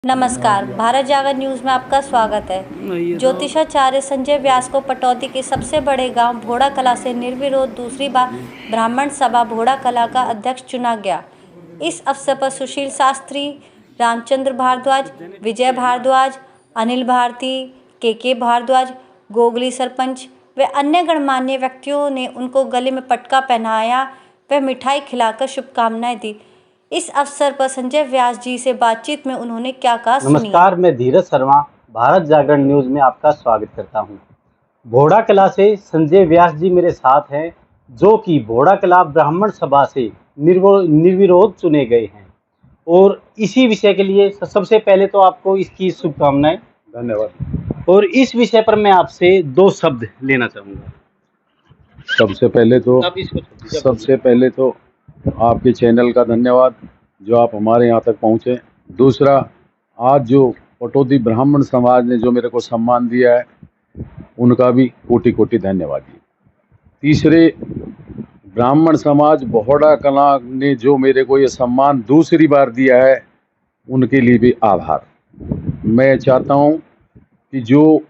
नमस्कार, भारत जागरण न्यूज़ में आपका स्वागत है। ज्योतिषाचार्य संजय व्यास को पटौदी के सबसे बड़े गांव भोड़ा कला से निर्विरोध दूसरी बार ब्राह्मण सभा भोड़ा कला का अध्यक्ष चुना गया। इस अवसर पर सुशील शास्त्री, रामचंद्र भारद्वाज, विजय भारद्वाज, अनिल भारती, के भारद्वाज, गोगली सरपंच व अन्य गणमान्य व्यक्तियों ने उनको गले में पटका पहनाया व मिठाई खिलाकर शुभकामनाएं दी। इस अवसर पर संजय व्यास जी से बातचीत में उन्होंने क्या कहा। नमस्कार, मैं धीरज शर्मा भारत जागरण न्यूज में आपका स्वागत करता हूं। भोड़ा कला से संजय व्यास जी मेरे साथ हैं, जो कि भोड़ा कला ब्राह्मण सभा से निर्विरोध चुने गए हैं। और इसी विषय के लिए सबसे पहले तो आपको इसकी शुभकामनाएं। धन्यवाद। और इस विषय पर मैं आपसे दो शब्द लेना चाहूँगा। सबसे पहले तो आपके चैनल का धन्यवाद जो आप हमारे यहाँ तक पहुँचे। दूसरा, आज जो पटौदी ब्राह्मण समाज ने जो मेरे को सम्मान दिया है, उनका भी कोटि कोटि धन्यवाद। तीसरे, ब्राह्मण समाज भोड़ा कला ने जो मेरे को ये सम्मान दूसरी बार दिया है, उनके लिए भी आभार। मैं चाहता हूँ कि जो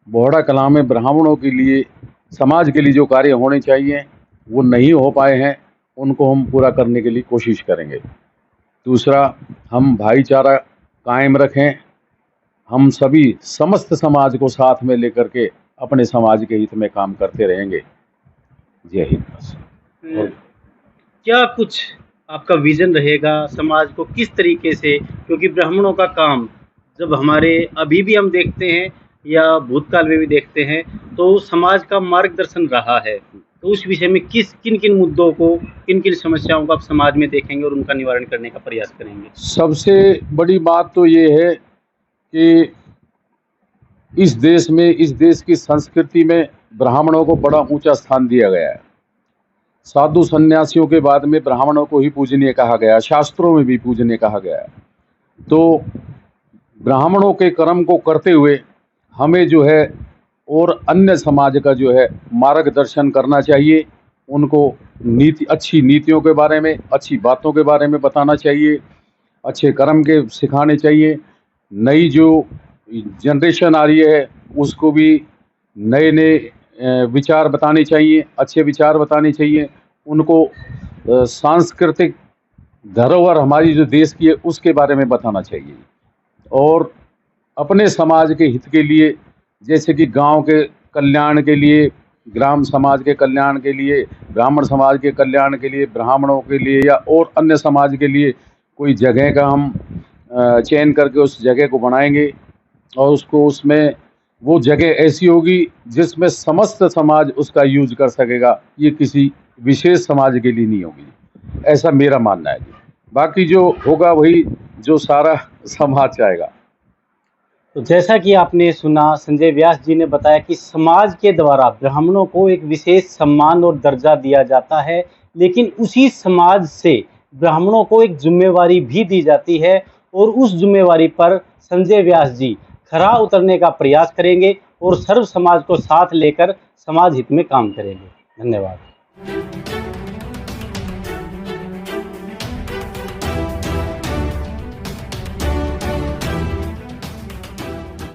भोड़ा कला में ब्राह्मणों के लिए, समाज के लिए जो कार्य होने चाहिए वो नहीं हो पाए हैं, उनको हम पूरा करने के लिए कोशिश करेंगे। दूसरा, हम भाईचारा कायम रखें। हम सभी समस्त समाज को साथ में लेकर के अपने समाज के हित में काम करते रहेंगे। जय हिंद। क्या कुछ आपका विजन रहेगा समाज को किस तरीके से, क्योंकि ब्राह्मणों का काम जब हमारे अभी भी हम देखते हैं या भूतकाल में भी देखते हैं तो समाज का मार्गदर्शन रहा है, तो उस विषय में किन किन मुद्दों को, किन किन समस्याओं को आप समाज में देखेंगे और उनका निवारण करने का प्रयास करेंगे? सबसे बड़ी बात तो ये है कि इस देश की संस्कृति में ब्राह्मणों को बड़ा ऊंचा स्थान दिया गया है। साधु सन्यासियों के बाद में ब्राह्मणों को ही पूजनीय कहा गया, शास्त्रों में भी पूजनीय कहा गया है। तो ब्राह्मणों के कर्म को करते हुए हमें जो है और अन्य समाज का जो है मार्गदर्शन करना चाहिए। उनको अच्छी नीतियों के बारे में, अच्छी बातों के बारे में बताना चाहिए, अच्छे कर्म के सिखाने चाहिए। नई जो जनरेशन आ रही है उसको भी नए नए विचार बताने चाहिए, अच्छे विचार बताने चाहिए। उनको सांस्कृतिक धरोहर हमारी जो देश की है उसके बारे में बताना चाहिए। और अपने समाज के हित के लिए, जैसे कि गांव के कल्याण के लिए, ग्राम समाज के कल्याण के लिए, ब्राह्मण समाज के कल्याण के लिए, ब्राह्मणों के लिए या और अन्य समाज के लिए कोई जगह का हम चयन करके उस जगह को बनाएंगे और उसमें वो जगह ऐसी होगी जिसमें समस्त समाज उसका यूज कर सकेगा। ये किसी विशेष समाज के लिए नहीं होगी, ऐसा मेरा मानना है। बाकी जो होगा वही जो सारा समाज चाहेगा। तो जैसा कि आपने सुना, संजय व्यास जी ने बताया कि समाज के द्वारा ब्राह्मणों को एक विशेष सम्मान और दर्जा दिया जाता है, लेकिन उसी समाज से ब्राह्मणों को एक जिम्मेवारी भी दी जाती है और उस जिम्मेवारी पर संजय व्यास जी खरा उतरने का प्रयास करेंगे और सर्व समाज को साथ लेकर समाज हित में काम करेंगे। धन्यवाद।